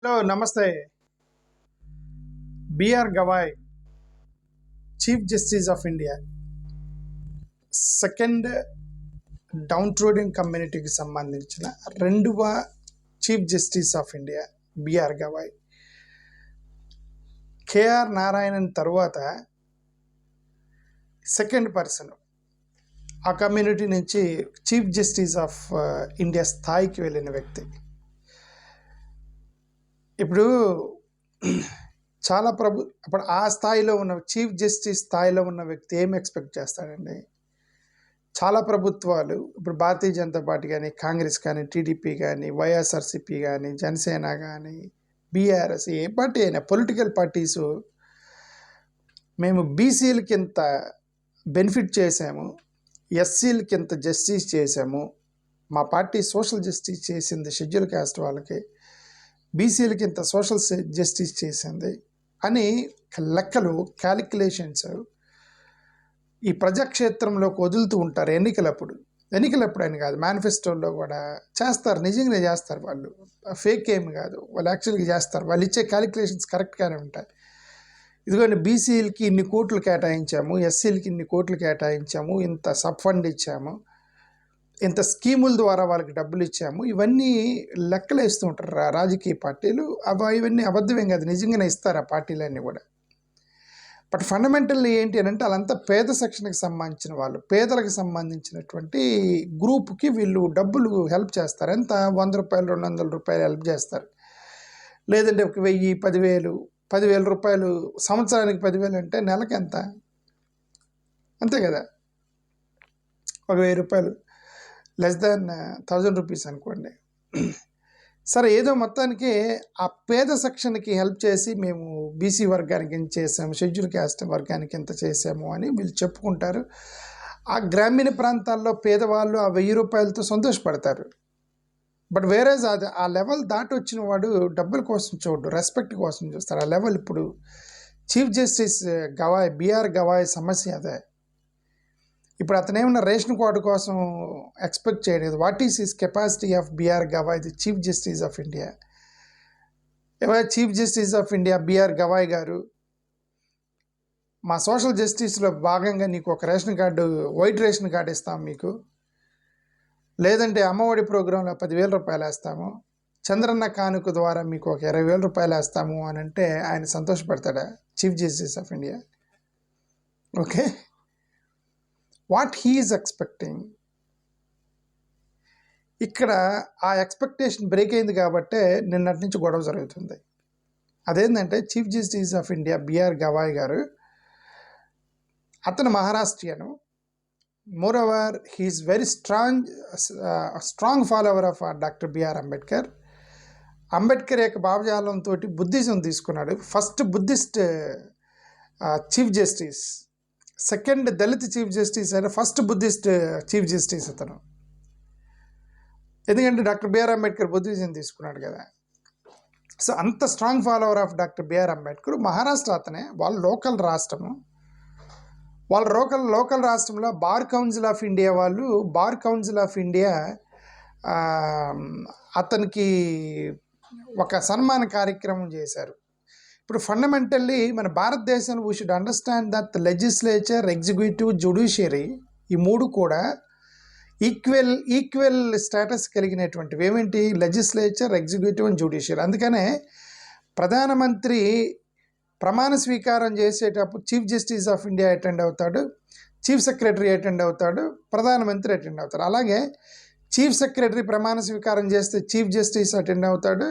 Hello నమస్తే. B R Gavai chief justice of India second downtrodden కమ్యూనిటీకి సంబంధించిన రెండవ chief justice of India BR Gavai. K R Narayanan తరువాత సెకండ్ పర్సన్ ఆ కమ్యూనిటీ నుంచి చీఫ్ జస్టిస్ ఆఫ్ ఇండియా స్థాయికి వెళ్ళిన వ్యక్తి. ఇప్పుడు ఇప్పుడు ఆ స్థాయిలో ఉన్న చీఫ్ జస్టిస్ స్థాయిలో ఉన్న వ్యక్తి ఏం ఎక్స్పెక్ట్ చేస్తాడండి? చాలా ప్రభుత్వాలు, ఇప్పుడు భారతీయ జనతా పార్టీ కానీ, కాంగ్రెస్ కానీ, టీడీపీ కానీ, వైఎస్ఆర్సీపీ కానీ, జనసేన కానీ, బీఆర్ఎస్, ఏ పార్టీ అయినా పొలిటికల్ పార్టీస్ మేము బీసీలకి ఇంత బెనిఫిట్ చేసాము, ఎస్సీలకి ఇంత జస్టిస్ చేసాము, మా పార్టీ సోషల్ జస్టిస్ చేసింది షెడ్యూల్ కాస్ట్ వాళ్ళకి, బీసీలకి ఇంత సోషల్ జస్టిస్ చేసింది అని లెక్కలు, క్యాలిక్యులేషన్స్ ఈ ప్రజాక్షేత్రంలోకి వదులుతూ ఉంటారు. ఎన్నికలప్పుడు అని కాదు, మేనిఫెస్టోల్లో కూడా చేస్తారు, నిజంగానే చేస్తారు. వాళ్ళు ఫేక్ ఏమి కాదు, వాళ్ళు యాక్చువల్గా చేస్తారు. వాళ్ళు ఇచ్చే క్యాలిక్యులేషన్స్ కరెక్ట్గానే ఉంటాయి. ఇదిగోండి, బీసీలకి ఇన్ని కోట్లు కేటాయించాము, ఎస్సీలకి ఇన్ని కోట్లు కేటాయించాము, ఇంత సబ్ ఫండ్ ఇచ్చాము, ఇంత స్కీముల ద్వారా వాళ్ళకి డబ్బులు ఇచ్చాము, ఇవన్నీ లెక్కలు వేస్తూ ఉంటారు రాజకీయ పార్టీలు. ఇవన్నీ అబద్ధమేం కాదు, నిజంగానే ఇస్తారు ఆ పార్టీలన్నీ కూడా. బట్ ఫండమెంటల్లీ ఏంటి అని అంటే, వాళ్ళంతా పేద సెక్షన్కి సంబంధించిన వాళ్ళు, పేదలకు సంబంధించినటువంటి గ్రూప్కి వీళ్ళు డబ్బులు హెల్ప్ చేస్తారు. ఎంత? 100 రూపాయలు, 200 రూపాయలు హెల్ప్ చేస్తారు. లేదంటే 1000, 10,000 రూపాయలు సంవత్సరానికి 10,000 అంటే నెలకి ఎంత? అంతే కదా, 1000 రూపాయలు లెస్ దాన్ 1000 రూపీస్ అనుకోండి. సరే, ఏదో మొత్తానికి ఆ పేద సెక్షన్కి హెల్ప్ చేసి మేము బీసీ వర్గానికి ఇంత చేసాము, షెడ్యూల్ క్యాస్ట్ వర్గానికి ఇంత చేసాము అని వీళ్ళు చెప్పుకుంటారు. ఆ గ్రామీణ ప్రాంతాల్లో పేదవాళ్ళు ఆ 1000 రూపాయలతో సంతోషపడతారు. బట్ వేరేజ్ అది ఆ లెవెల్ దాటి వచ్చిన వాడు డబ్బుల కోసం చూడు, రెస్పెక్ట్ కోసం చూస్తారు. ఆ లెవెల్ ఇప్పుడు chief justice Gavai, BR Gavai సమస్య అదే. ఇప్పుడు అతనేమన్నా రేషన్ కార్డు కోసం ఎక్స్పెక్ట్ చేయలేదు. What is his capacity of BR Gavai, the chief justice of India? Chief justice of India BR Gavai garu, మా సోషల్ జస్టిస్లో భాగంగా నీకు ఒక ration card, white ration card ఇస్తాం మీకు, లేదంటే అమ్మఒడి ప్రోగ్రాంలో 10,000 రూపాయలు వేస్తాము, చంద్రన్న కానుక ద్వారా మీకు ఒక 20,000 రూపాయలు వేస్తాము అని అంటే ఆయన సంతోషపడతాడా chief justice of India? Okay, what he is expecting? ఇక్కడ ఆ ఎక్స్పెక్టేషన్ బ్రేక్ అయింది కాబట్టే నిన్నటి నుంచి గొడవ జరుగుతుంది. అదేంటంటే, chief justice of India BR Gavai garu, అతను Maharashtrian. Moreover he is very strong follower of doctor B R Ambedkar. Ambedkar యొక్క భావజాలంతో బుద్ధిజం తీసుకున్నాడు. First Buddhist chief justice, second Dalit chief justice అయిన ఫస్ట్ బుద్ధిస్ట్ చీఫ్ జస్టిస్ అతను. ఎందుకంటే డాక్టర్ బిఆర్ అంబేద్కర్ బుద్ధిజం తీసుకున్నాడు కదా. సో అంత strong follower of doctor B R Ambedkar. Maharashtra అతనే, వాళ్ళ లోకల్ రాష్ట్రము. వాళ్ళ లోకల్ రాష్ట్రంలో బార్ కౌన్సిల్ ఆఫ్ ఇండియా వాళ్ళు, బార్ కౌన్సిల్ ఆఫ్ ఇండియా అతనికి ఒక సన్మాన కార్యక్రమం చేశారు. ఇప్పుడు ఫండమెంటల్లీ మన భారతదేశంలో we should understand that legislature, executive, judiciary, ఈ మూడు కూడా ఈక్వల్ స్టేటస్ కలిగినటువంటివి. ఏమేంటి? Legislature, executive and judiciary. అందుకనే ప్రధానమంత్రి ప్రమాణ స్వీకారం చేసేటప్పుడు chief justice of India attend అవుతాడు, చీఫ్ సెక్రటరీ అటెండ్ అవుతాడు, ప్రధానమంత్రి అటెండ్ అవుతాడు. అలాగే చీఫ్ సెక్రటరీ ప్రమాణ స్వీకారం చేస్తే చీఫ్ జస్టిస్ అటెండ్ అవుతాడు,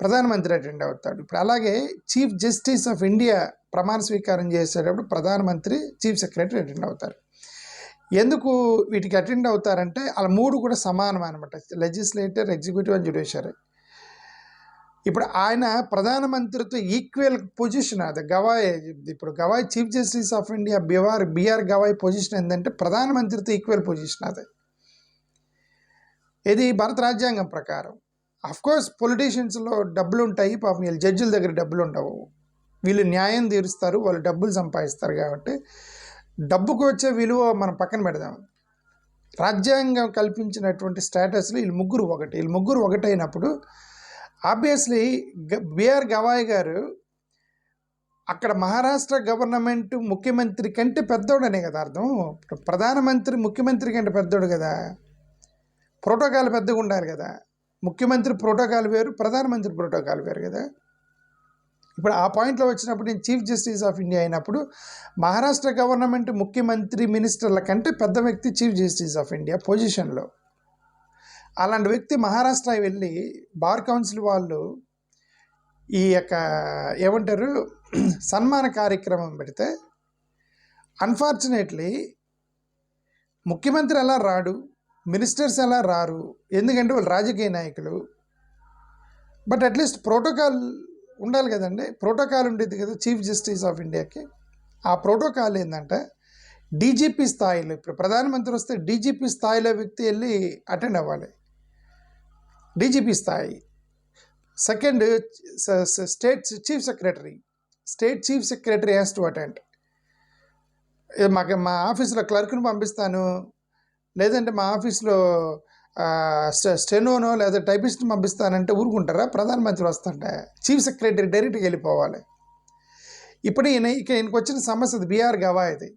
ప్రధానమంత్రి అటెండ్ అవుతాడు. ఇప్పుడు అలాగే చీఫ్ జస్టిస్ ఆఫ్ ఇండియా ప్రమాణ స్వీకారం చేసేటప్పుడు ప్రధానమంత్రి, చీఫ్ సెక్రటరీ అటెండ్ అవుతారు. ఎందుకు వీటికి అటెండ్ అవుతారంటే, వాళ్ళ మూడు కూడా సమానం అనమాట, లెజిస్లేటర్, ఎగ్జిక్యూటివ్ అండ్ జ్యుడిషియరీ. ఇప్పుడు ఆయన ప్రధానమంత్రితో ఈక్వల్ పొజిషన్. అది గవాయ్, ఇప్పుడు Gavai chief justice of India BR Gavai position ఏంటంటే ప్రధానమంత్రితో ఈక్వల్ పొజిషన్. అది ఇది భారత రాజ్యాంగం ప్రకారం. అఫ్కోర్స్ పొలిటీషియన్స్లో డబ్బులు ఉంటాయి, పాపం వీళ్ళు జడ్జిల దగ్గర డబ్బులు ఉండవు, వీళ్ళు న్యాయం తీరుస్తారు, వాళ్ళు డబ్బులు సంపాదిస్తారు. కాబట్టి డబ్బుకు వచ్చే విలువ మనం పక్కన పెడదాం. రాజ్యాంగం కల్పించినటువంటి స్టేటస్లో వీళ్ళు ముగ్గురు ఒకటైనప్పుడు ఆబ్వియస్లీ బిఆర్ గవాయ్ గారు అక్కడ మహారాష్ట్ర గవర్నమెంట్ ముఖ్యమంత్రి కంటే పెద్దోడనే కదా అర్థం. ప్రధానమంత్రి ముఖ్యమంత్రి కంటే పెద్దోడు కదా, ప్రోటోకాల్ పెద్దగా ఉండాలి కదా. ముఖ్యమంత్రి ప్రోటోకాల్ వేరు, ప్రధానమంత్రి ప్రోటోకాల్ వేరు కదా. ఇప్పుడు ఆ పాయింట్లో వచ్చినప్పుడు నేను చీఫ్ జస్టిస్ ఆఫ్ ఇండియా అయినప్పుడు మహారాష్ట్ర గవర్నమెంట్ ముఖ్యమంత్రి మినిస్టర్ల కంటే పెద్ద వ్యక్తి చీఫ్ జస్టిస్ ఆఫ్ ఇండియా పొజిషన్లో. అలాంటి వ్యక్తి మహారాష్ట్ర వెళ్ళి బార్ కౌన్సిల్ వాళ్ళు ఈ యొక్క ఏమంటారు సన్మాన కార్యక్రమం పెడితే అన్ఫార్చునేట్లీ ముఖ్యమంత్రి ఎలా రాడు, మినిస్టర్స్ ఎలా రారు, ఎందుకంటే వాళ్ళు రాజకీయ నాయకులు. బట్ అట్లీస్ట్ ప్రోటోకాల్ ఉండాలి కదండి, ప్రోటోకాల్ ఉండేది కదా చీఫ్ జస్టిస్ ఆఫ్ ఇండియాకి. ఆ ప్రోటోకాల్ ఏంటంటే డీజీపీ స్థాయిలో, ఇప్పుడు ప్రధానమంత్రి వస్తే డీజీపీ స్థాయిలో వ్యక్తి వెళ్ళి అటెండ్ అవ్వాలి, డీజీపీ స్థాయి. Second state chief secretary has to attend. మా ఆఫీస్లో క్లర్క్ను పంపిస్తాను, లేదంటే మా ఆఫీస్లో స్టెనోనో లేదా టైపిస్ట్ని పంపిస్తానంటే ఊరుకుంటారా? ప్రధానమంత్రి వస్తుంటే చీఫ్ సెక్రటరీ డైరెక్ట్గా వెళ్ళిపోవాలి. ఇప్పుడు ఈయనకి వచ్చిన సమస్య అది బిఆర్ గవాయ్ది.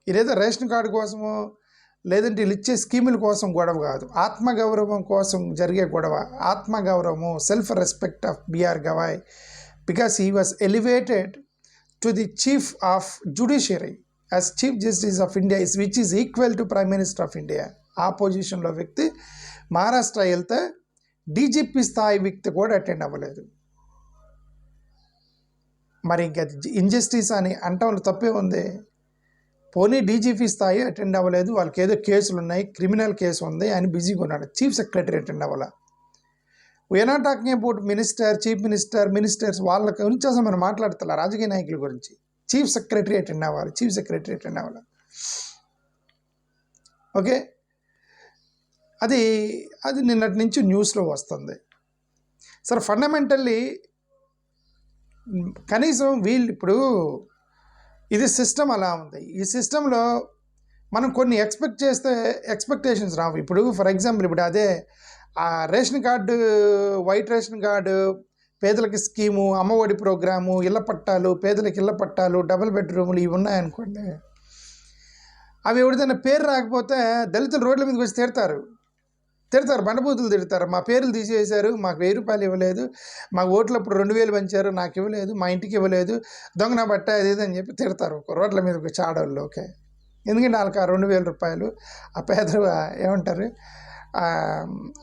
ఇదేదో రేషన్ కార్డు కోసమో లేదంటే వీళ్ళు ఇచ్చే స్కీముల కోసం గొడవ కాదు, ఆత్మగౌరవం కోసం జరిగే గొడవ. ఆత్మగౌరవము, self respect of BR Gavai, because he was elevated to the chief of judiciary as chief justice of India, which is equal to prime minister of India. ఆ పొజిషన్లో వ్యక్తి మహారాష్ట్ర వెళ్తే డీజీపీ స్థాయి వ్యక్తి కూడా అటెండ్ అవ్వలేదు. మరి ఇంకా ఇంజస్టిస్ అని అంటంలో తప్పే ఉంది. పోనీ డీజీపీ స్థాయి అటెండ్ అవ్వలేదు, వాళ్ళకి ఏదో కేసులు ఉన్నాయి, క్రిమినల్ కేసు ఉంది అని బిజీగా ఉన్నాడు. చీఫ్ సెక్రటరీ అటెండ్ అవ్వాల. We are not talking about minister, chief ministers వాళ్ళ గురించి అసలు మనం మాట్లాడతా, రాజకీయ నాయకుల గురించి. చీఫ్ సెక్రటరీ అటెండ్ అవ్వాలి. ఓకే, అది నిన్నటి నుంచి న్యూస్లో వస్తుంది. సరే, ఫండమెంటల్లీ కనీసం వీళ్ళు ఇప్పుడు ఇది సిస్టమ్ అలా ఉంది. ఈ సిస్టంలో మనం కొన్ని ఎక్స్పెక్ట్ చేస్తే ఎక్స్పెక్టేషన్స్ రావు. ఇప్పుడు ఫర్ ఎగ్జాంపుల్ ఇప్పుడు అదే ఆ ration card, white ration card, పేదలకి స్కీము, అమ్మఒడి ప్రోగ్రాము, ఇళ్ల పట్టాలు, పేదలకు ఇళ్ల పట్టాలు, డబుల్ బెడ్రూములు ఇవి ఉన్నాయనుకోండి, అవి ఎవరిదైనా పేరు రాకపోతే దళితులు రోడ్ల మీదకి వచ్చి తిడతారు, బండబూతులు తిడతారు. మా పేర్లు తీసేశారు, మాకు 1000 రూపాయలు ఇవ్వలేదు, మాకు ఓట్లప్పుడు 2000 పంచారు, నాకు ఇవ్వలేదు, మా ఇంటికి ఇవ్వలేదు, దొంగన బట్ట అది ఇది అని చెప్పి తిడతారు రోడ్ల మీదకి వచ్చి ఆడవాళ్ళు. ఓకే, ఎందుకంటే వాళ్ళకి ఆ 2000 రూపాయలు ఆ పేదలు ఏమంటారు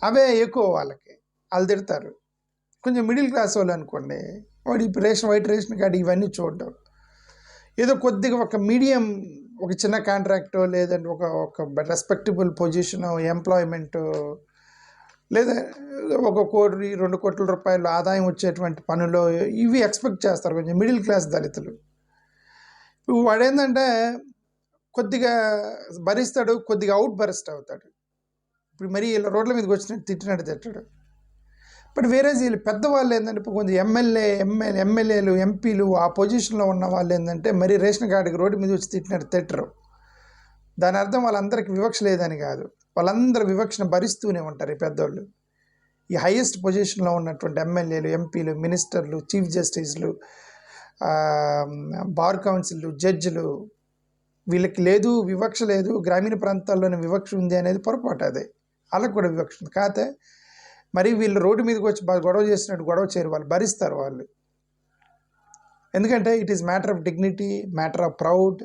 అవే ఎక్కువ, వాళ్ళు తిడతారు. కొంచెం మిడిల్ క్లాస్ వాళ్ళు అనుకోండి, వాడు ఇప్పుడు వైట్ రేషన్ కార్డు ఇవన్నీ చూడడం, ఏదో కొద్దిగా ఒక మీడియం, ఒక చిన్న కాంట్రాక్టు, లేదంటే ఒక రెస్పెక్టబుల్ పొజిషను, ఎంప్లాయ్మెంటు, లేదా 1 కోటి 2 కోట్ల రూపాయలు ఆదాయం వచ్చేటువంటి పనులు ఇవి ఎక్స్పెక్ట్ చేస్తారు కొంచెం మిడిల్ క్లాస్ దళితులు. వాడేంటంటే కొద్దిగా భరిస్తాడు, కొద్దిగా అవుట్ బరెస్ట్ అవుతాడు. ఇప్పుడు మరీ ఇలా రోడ్ల మీదకి వచ్చినట్టు తిట్టినట్టు తిట్టాడు. బట్ వేరే వీళ్ళు పెద్దవాళ్ళు ఏంటంటే ఇప్పుడు కొంచెం ఎమ్మెల్యేలు, ఎంపీలు ఆ పొజిషన్లో ఉన్న వాళ్ళు ఏంటంటే మరీ రేషన్ కార్డుకి రోడ్డు మీద వచ్చి తిట్టినట్టు తిట్టరు. దాని అర్థం వాళ్ళందరికీ వివక్ష లేదని కాదు, వాళ్ళందరూ వివక్షను భరిస్తూనే ఉంటారు. ఈ పెద్దోళ్ళు, ఈ హైయెస్ట్ పొజిషన్లో ఉన్నటువంటి ఎమ్మెల్యేలు, ఎంపీలు, మినిస్టర్లు, చీఫ్ జస్టిస్లు, బార్ కౌన్సిల్, జడ్జిలు, వీళ్ళకి లేదు వివక్ష లేదు. గ్రామీణ ప్రాంతాల్లోనే వివక్ష ఉంది అనేది పొరపాటు. అదే వాళ్ళకు కూడా వివక్ష ఉంది. కాకపోతే మరి వీళ్ళు రోడ్డు మీదకి వచ్చి గొడవ చేసినట్టు గొడవ చేయరు, వాళ్ళు భరిస్తారు వాళ్ళు. ఎందుకంటే it is matter of dignity, matter of proud.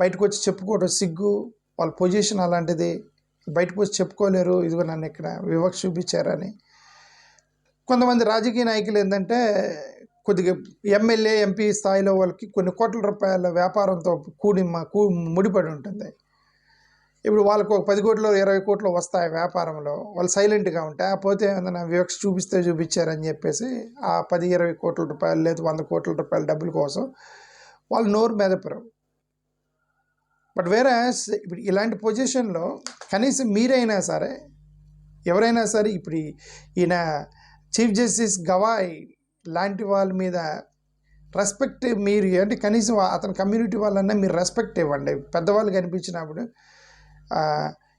బయటకు వచ్చి చెప్పుకోవడం సిగ్గు, వాళ్ళ పొజిషన్ అలాంటిది, బయటకు వచ్చి చెప్పుకోలేరు, ఇదిగో నన్ను ఇక్కడ వివక్ష చూపించారని. కొంతమంది రాజకీయ నాయకులు ఏంటంటే కొద్దిగా ఎమ్మెల్యే, ఎంపీ స్థాయిలో వాళ్ళకి కొన్ని కోట్ల రూపాయల వ్యాపారంతో ముడిపడి ఉంటుంది. ఇప్పుడు వాళ్ళకు ఒక 10 కోట్లు 20 కోట్లు వస్తాయి వ్యాపారంలో, వాళ్ళు సైలెంట్గా ఉంటే పోతే ఏదైనా వివక్ష చూపించారని చెప్పేసి ఆ 10-20 కోట్ల రూపాయలు లేదు 100 కోట్ల రూపాయల డబ్బుల కోసం వాళ్ళు నోరు మెదపరు. బట్ వేరే ఇప్పుడు ఇలాంటి పొజిషన్లో కనీసం మీరైనా సరే, ఎవరైనా సరే, ఇప్పుడు ఈయన చీఫ్ జస్టిస్ గవాయ్ లాంటి వాళ్ళ మీద రెస్పెక్ట్ మీరు అంటే కనీసం అతని కమ్యూనిటీ వాళ్ళన్నా మీరు రెస్పెక్ట్ ఇవ్వండి. పెద్దవాళ్ళు కనిపించినప్పుడు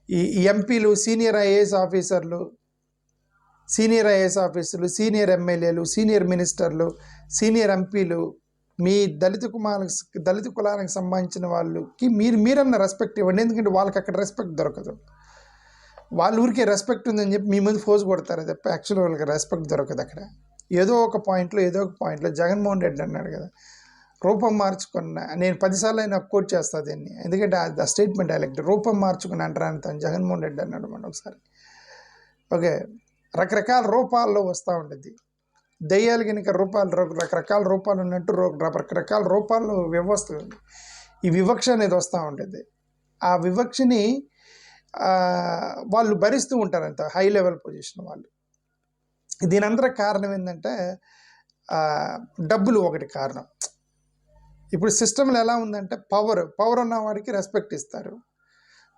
ఈ ఎంపీలు, సీనియర్ ఐఏఎస్ ఆఫీసర్లు, సీనియర్ ఐఏఎస్ ఆఫీసర్లు, సీనియర్ ఎమ్మెల్యేలు, సీనియర్ మినిస్టర్లు, సీనియర్ ఎంపీలు, మీ దళిత కులానికి సంబంధించిన వాళ్ళకి మీరన్న రెస్పెక్ట్ ఇవ్వండి. ఎందుకంటే వాళ్ళకి అక్కడ రెస్పెక్ట్ దొరకదు. వాళ్ళ ఊరికే రెస్పెక్ట్ ఉందని చెప్పి మీ ముందు ఫోజ్ కొడతారు తప్ప యాక్చువల్గా వాళ్ళకి రెస్పెక్ట్ దొరకదు అక్కడ. ఏదో ఒక పాయింట్లో జగన్మోహన్ రెడ్డి అన్నాడు కదా, రూపం మార్చుకున్న, నేను 10 సార్లు అయినా కోట్ చేస్తాను దీన్ని, ఎందుకంటే ఆ స్టేట్మెంట్ ఎలెక్ట్, రూపం మార్చుకుని అంటారని తను జగన్మోహన్ రెడ్డి అన్నాడు మనం ఒకసారి. ఓకే, రకరకాల రూపాల్లో వస్తూ ఉంటుంది. దెయ్యాలు కనుక రకరకాల రూపాలు ఉన్నట్టు రకరకాల రూపాల్లో వ్యవస్థ ఉంది. ఈ వివక్ష అనేది వస్తూ ఉంటుంది. ఆ వివక్షని వాళ్ళు భరిస్తూ ఉంటారు, అంత హై లెవెల్ పొజిషన్ వాళ్ళు. దీనంతర కారణం ఏంటంటే డబ్బులు ఒకటి కారణం. ఇప్పుడు సిస్టంలో ఎలా ఉందంటే పవర్ ఉన్నవాడికి రెస్పెక్ట్ ఇస్తారు.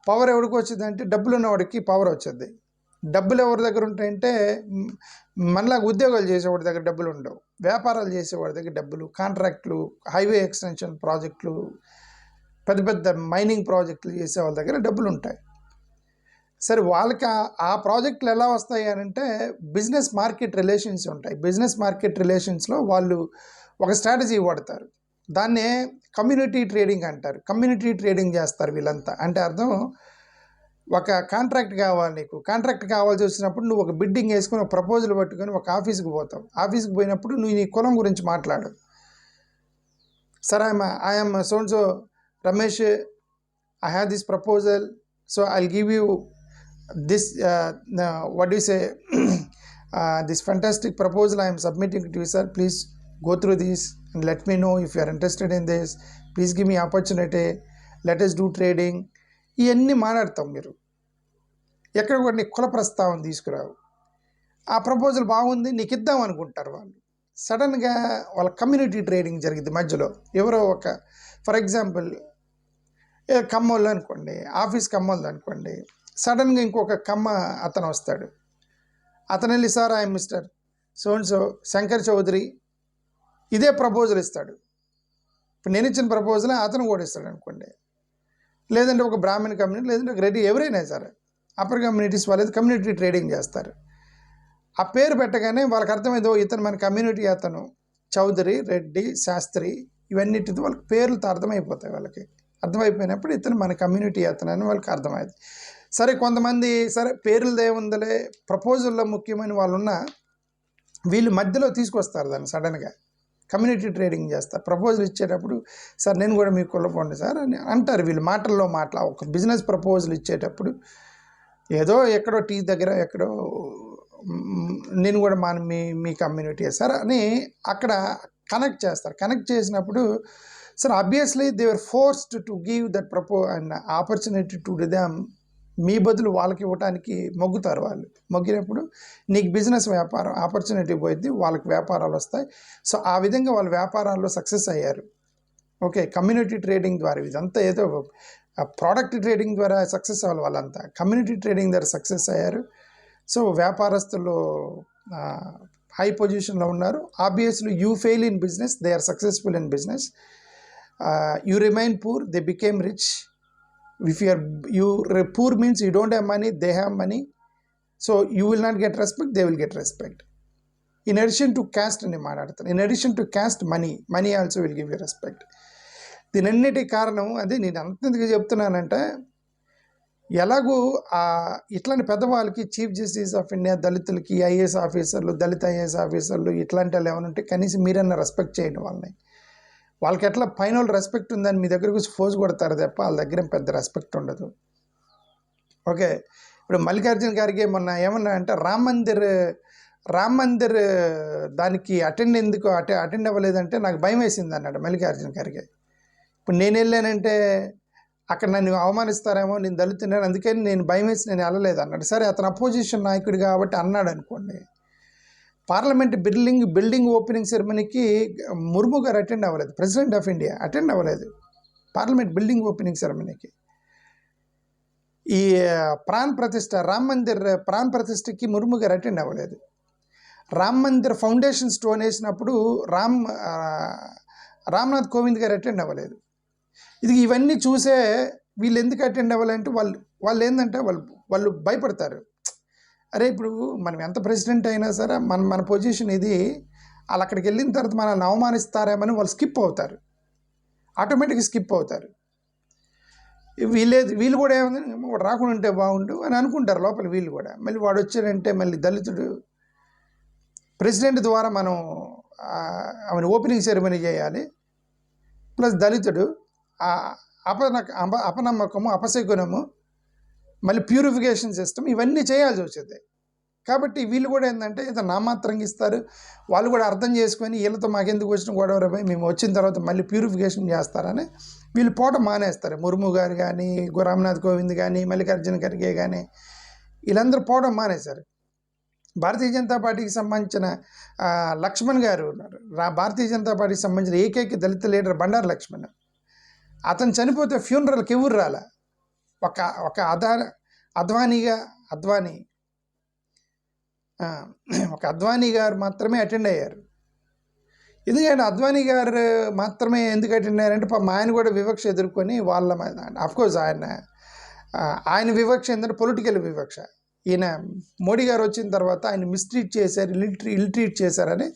పవర్ ఎవరికి వచ్చిందంటే డబ్బులు ఉన్నవాడికి పవర్ వచ్చింది. డబ్బులు ఎవరి దగ్గర ఉంటాయంటే మనలాగా ఉద్యోగాలు చేసేవాడి దగ్గర డబ్బులు ఉండవు, వ్యాపారాలు చేసేవాడి దగ్గర డబ్బులు, కాంట్రాక్ట్లు, హైవే ఎక్స్టెన్షన్ ప్రాజెక్టులు, పెద్ద పెద్ద మైనింగ్ ప్రాజెక్టులు చేసే వాళ్ళ దగ్గర డబ్బులు ఉంటాయి. సరే, వాళ్ళకి ఆ ప్రాజెక్టులు ఎలా వస్తాయి అని అంటే బిజినెస్ మార్కెట్ రిలేషన్స్ ఉంటాయి. బిజినెస్ మార్కెట్ రిలేషన్స్లో వాళ్ళు ఒక స్ట్రాటజీ వాడతారు. దాన్నే కమ్యూనిటీ ట్రేడింగ్ అంటారు. కమ్యూనిటీ ట్రేడింగ్ చేస్తారు వీళ్ళంతా. అంటే అర్థం, ఒక కాంట్రాక్ట్ కావాలి, నీకు కాంట్రాక్ట్ కావాల్సి వచ్చినప్పుడు నువ్వు ఒక బిడ్డింగ్ వేసుకొని ఒక ప్రపోజల్ పట్టుకొని ఒక ఆఫీస్కి పోతావు. ఆఫీస్కి పోయినప్పుడు నువ్వు నీ కులం గురించి మాట్లాడు. సరే, I'm so Ramesh, I have this proposal, so I'll give you this what do you say this fantastic proposal I am submitting to you, sir. Please go through this and let me know if you are interested in this. Please give me opportunity, let us do trading. ఇవన్నీ మాట్లాడతాం. మీరు ఎక్కడ కూడా నీ కుల ప్రస్తావన తీసుకురావు. ఆ proposal బాగుంది, నీకు ఇద్దాం అనుకుంటారు వాళ్ళు. సడన్గా వాళ్ళ కమ్యూనిటీ ట్రేడింగ్ జరిగింది మధ్యలో. ఎవరో ఒక, ఫర్ ఎగ్జాంపుల్ కమ్మోళ్ళు అనుకోండి, ఆఫీస్ కమ్మోళ్ళు అనుకోండి, సడన్గా ఇంకొక కమ్మ అతను వస్తాడు. అతను వెళ్ళి, sir I'm mister so and so Shankar Chaudhary, ఇదే ప్రపోజల్ ఇస్తాడు. ఇప్పుడు నేను ఇచ్చిన ప్రపోజల్ అతను కూడా ఇస్తాడు అనుకోండి. లేదంటే ఒక బ్రాహ్మణ్ కమ్యూనిటీ, లేదంటే ఒక రెడ్డి, ఎవరైనా సరే అప్పర్ కమ్యూనిటీస్ వాళ్ళు కమ్యూనిటీ ట్రేడింగ్ చేస్తారు. ఆ పేరు పెట్టగానే వాళ్ళకి అర్థమైందో ఇతను మన కమ్యూనిటీ, అతను చౌదరి, రెడ్డి, శాస్త్రి, ఇవన్నిటితో వాళ్ళకి పేర్లతో అర్థమైపోతాయి. వాళ్ళకి అర్థమైపోయినప్పుడు ఇతను మన కమ్యూనిటీ అతను అని వాళ్ళకి అర్థమైంది. సరే, కొంతమంది సరే పేర్లదే ఉందలే, ప్రపోజల్లో ముఖ్యమైన వాళ్ళు ఉన్న వీళ్ళు మధ్యలో తీసుకొస్తారు దాన్ని. సడన్గా కమ్యూనిటీ ట్రేడింగ్ చేస్తారు. ప్రపోజల్ ఇచ్చేటప్పుడు, సార్ నేను కూడా మీకు కొల్లపోండి సార్ అని అంటారు వీళ్ళు మాటల్లో. ఒక బిజినెస్ ప్రపోజల్ ఇచ్చేటప్పుడు ఏదో ఎక్కడో టీ దగ్గర ఎక్కడో నేను కూడా మీ కమ్యూనిటీ సార్ అని అక్కడ కనెక్ట్ చేస్తారు. కనెక్ట్ చేసినప్పుడు sir obviously they are forced to give that and opportunity to them. మీ బదులు వాళ్ళకి ఇవ్వడానికి మొగ్గుతారు. వాళ్ళు మొగ్గినప్పుడు నీకు బిజినెస్ వ్యాపారం ఆపర్చునిటీ పోయింది, వాళ్ళకి వ్యాపారాలు వస్తాయి. సో ఆ విధంగా వాళ్ళ వ్యాపారాల్లో సక్సెస్ అయ్యారు. ఓకే, కమ్యూనిటీ ట్రేడింగ్ ద్వారా. ఇదంతా ఏదో ప్రోడక్ట్ ట్రేడింగ్ ద్వారా సక్సెస్ అవ్వాలి, వాళ్ళంతా కమ్యూనిటీ ట్రేడింగ్ ద్వారా సక్సెస్ అయ్యారు. సో వ్యాపారస్తులు హై పొజిషన్లో ఉన్నారు. Obviously you fail in business, they are successful in business. You remain poor, they became rich. If you poor means you don't have money, they have money, so you will not get respect, they will get respect. In addition to caste ani maadadtanu, in addition to caste, money also will give you respect. దీనన్నిటి కారణం అది. నేను అంతగా చెప్తున్నానంటే, ఎలాగూ ఇట్లాంటి పెద్దవాళ్ళకి, chief justice of India, దళితులకి IAS ఆఫీసర్లు, దళిత ఐఏఎస్ ఆఫీసర్లు ఇట్లాంటి వాళ్ళు ఏమైనా ఉంటే కనీసం మీరన్నా రెస్పెక్ట్ చేయండి వాళ్ళని. వాళ్ళకి ఎట్లా పైన వాళ్ళు రెస్పెక్ట్ ఉందని మీ దగ్గరకు ఫోజ్ కొడతారు తప్ప వాళ్ళ దగ్గర పెద్ద రెస్పెక్ట్ ఉండదు. ఓకే, ఇప్పుడు మల్లికార్జున గారికి మొన్న ఏమన్నా అంటే రామ్ మందిర్ దానికి అటెండ్ అవ్వలేదంటే నాకు భయం వేసింది అన్నాడు మల్లికార్జున గారికి. ఇప్పుడు నేను వెళ్ళానంటే అక్కడ నన్ను అవమానిస్తారేమో, నేను దళితున్నాను, అందుకని నేను భయం వేసి నేను వెళ్ళలేదు అన్నాడు. సరే, అతను అపోజిషన్ నాయకుడు కాబట్టి అన్నాడు అనుకోండి. పార్లమెంట్ బిల్డింగ్ ఓపెనింగ్ సెరమనీకి ముర్ము గారు అటెండ్ అవ్వలేదు, ప్రెసిడెంట్ ఆఫ్ ఇండియా అటెండ్ అవ్వలేదు పార్లమెంట్ బిల్డింగ్ ఓపెనింగ్ సెరమనీకి. ఈ రామ్ మందిర్ ప్రాణ ప్రతిష్టకి ముర్ము గారు అటెండ్ అవ్వలేదు. రామ్ మందిర్ ఫౌండేషన్ స్టోన్ వేసినప్పుడు రామ్నాథ్ కోవింద్ గారు అటెండ్ అవ్వలేదు. ఇవన్నీ చూసే వీళ్ళు ఎందుకు అటెండ్ అవ్వాలంటే వాళ్ళు ఏంటంటే వాళ్ళు భయపడతారు. అరే ఇప్పుడు మనం ఎంత ప్రెసిడెంట్ అయినా సరే మన పొజిషన్ ఇది, వాళ్ళు అక్కడికి వెళ్ళిన తర్వాత మనల్ని అవమానిస్తారేమని వాళ్ళు స్కిప్ అవుతారు, ఆటోమేటిక్గా స్కిప్ అవుతారు. వీళ్ళు కూడా ఏముంది, వాడు రాకుండా ఉంటే బాగుండు అని అనుకుంటారు లోపల వీళ్ళు కూడా. మళ్ళీ వాడు వచ్చాడంటే మళ్ళీ దళితుడు ప్రెసిడెంట్ ద్వారా మనం ఆమెను ఓపెనింగ్ సెరమనీ చేయాలి, ప్లస్ దళితుడు అపనమ్మకము, అపశకునము, మళ్ళీ ప్యూరిఫికేషన్ సిస్టమ్ ఇవన్నీ చేయాల్సి వచ్చింది. కాబట్టి వీళ్ళు కూడా ఏంటంటే ఏదో నామాత్రంగా ఇస్తారు. వాళ్ళు కూడా అర్థం చేసుకొని వీళ్ళతో మాకెందుకు వచ్చిన గొడవ, మేము వచ్చిన తర్వాత మళ్ళీ ప్యూరిఫికేషన్ చేస్తారని వీళ్ళు పోవడం మానేస్తారు. ముర్ము గారు కానీ, రామ్నాథ్ కోవింద్ కానీ, మల్లికార్జున ఖర్గే కానీ వీళ్ళందరూ పోవడం మానేశారు. భారతీయ జనతా పార్టీకి సంబంధించిన లక్ష్మణ్ గారు ఉన్నారు. భారతీయ జనతా పార్టీకి సంబంధించిన ఏకైక దళిత లీడర్ బండారు లక్ష్మణ్. అతను చనిపోతే ఫ్యూనరల్కి ఎవరు రాలా. ఒక అద్వానీ గారు మాత్రమే అటెండ్ అయ్యారు. ఎందుకంటే అద్వానీ గారు మాత్రమే ఎందుకు అటెండ్ అయ్యారంటే పాపం ఆయన కూడా వివక్ష ఎదుర్కొని వాళ్ళ మీద, అఫ్కోర్స్ ఆయన వివక్ష ఏంటంటే పొలిటికల్ వివక్ష. ఈయన మోడీ గారు వచ్చిన తర్వాత ఆయన మిస్ట్రీట్ చేశారు, ఇల్ట్రీట్ చేశారని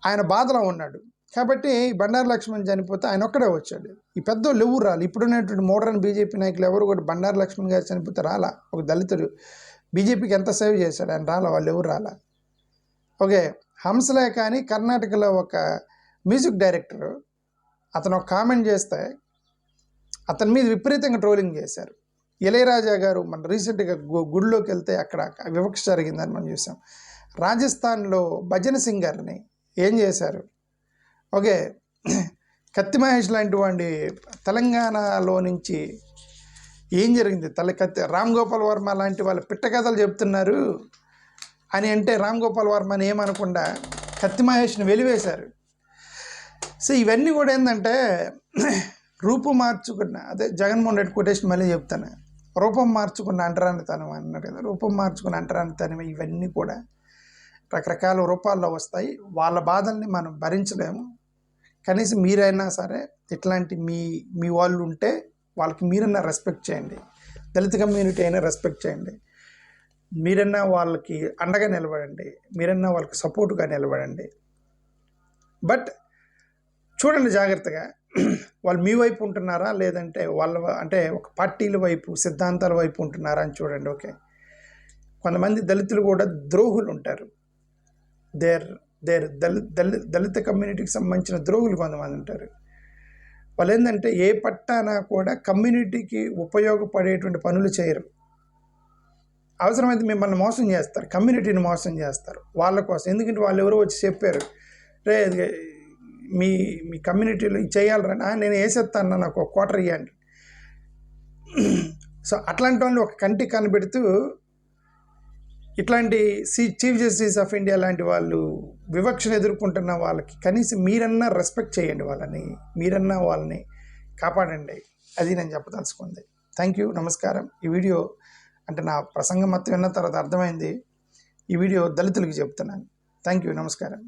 ఆయన బాధలో ఉన్నాడు. కాబట్టి బండారు లక్ష్మణ్ చనిపోతే ఆయన ఒక్కడే వచ్చాడు. ఈ పెద్దోళ్ళు ఎవరు రాలి, ఇప్పుడున్నటువంటి మోడర్న్ బీజేపీ నాయకులు ఎవరు కూడా బండారు లక్ష్మణ్ గారు చనిపోతే రాలా. ఒక దళితుడు బీజేపీకి ఎంత సేవ్ చేశాడు, ఆయన రాలా, వాళ్ళు ఎవరు రాలా. ఓకే, హంసలేఖ అని కర్ణాటకలో ఒక మ్యూజిక్ డైరెక్టరు, అతను ఒక కామెంట్ చేస్తే అతని మీద విపరీతంగా ట్రోలింగ్ చేశారు. ఇళయరాజా గారు మన రీసెంట్గా గుడిలోకి వెళ్తే అక్కడ వివక్ష జరిగిందని మనం చూసాం. రాజస్థాన్లో భజన సింగర్ని ఏం చేశారు. ఓకే, కత్తి మహేష్ లాంటి వాడి తెలంగాణలో నుంచి ఏం జరిగింది, రామ్ గోపాల్ వర్మ లాంటి వాళ్ళ పిట్ట కథలు చెప్తున్నారు అని అంటే రామ్ గోపాల్ వర్మని ఏమనకుండా కత్తి మహేష్ని వెలివేశారు. సో ఇవన్నీ కూడా ఏంటంటే రూపం మార్చుకున్న, అదే జగన్మోహన్ రెడ్డి కొటేషన్ మళ్ళీ చెప్తాను, రూపం మార్చుకున్న అంటరానితనం అన్నారు కదా, రూపం మార్చుకున్న అంటరానితనం. ఇవన్నీ కూడా రకరకాల రూపాల్లో వస్తాయి. వాళ్ళ బాధల్ని మనం భరించలేము. కనీసం మీరైనా సరే ఇట్లాంటి మీ వాళ్ళు ఉంటే వాళ్ళకి మీరన్నా రెస్పెక్ట్ చేయండి. దళిత కమ్యూనిటీ అయినా రెస్పెక్ట్ చేయండి. మీరన్నా వాళ్ళకి అండగా నిలబడండి, మీరన్నా వాళ్ళకి సపోర్టుగా నిలబడండి. బట్ చూడండి జాగ్రత్తగా, వాళ్ళు మీ వైపు ఉంటున్నారా లేదంటే అంటే ఒక పార్టీల వైపు, సిద్ధాంతాల వైపు ఉంటున్నారా అని చూడండి. ఓకే, కొంతమంది దళితులు కూడా ద్రోహులు ఉంటారు. దళిత కమ్యూనిటీకి సంబంధించిన ద్రోహులు కొంతమంది ఉంటారు. వాళ్ళు ఏంటంటే ఏ పట్టానా కూడా కమ్యూనిటీకి ఉపయోగపడేటువంటి పనులు చేయరు. అవసరమైతే మిమ్మల్ని మోసం చేస్తారు, కమ్యూనిటీని మోసం చేస్తారు వాళ్ళ కోసం. ఎందుకంటే వాళ్ళు ఎవరో వచ్చి చెప్పారు, రే మీ కమ్యూనిటీలో చేయాలరా, నేను వేసేస్తాను, నాకు ఒక క్వార్టర్ ఇవ్వండి. సో అట్లాంటి వాళ్ళు ఒక కంటికి కనిపెడుతూ ఇట్లాంటి చీఫ్ జస్టిస్ ఆఫ్ ఇండియా లాంటి వాళ్ళు వివక్షను ఎదుర్కొంటున్న వాళ్ళకి కనీసం మీరన్నా రెస్పెక్ట్ చేయండి, మీరన్నా వాళ్ళని కాపాడండి. అది నేను చెప్పదలుచుకుంది. థ్యాంక్ యూ, నమస్కారం. ఈ వీడియో అంటే నా ప్రసంగం మొత్తం విన్న తర్వాత అర్థమైంది, ఈ వీడియో దళితులకి చెప్తున్నాను. థ్యాంక్ యూ, నమస్కారం.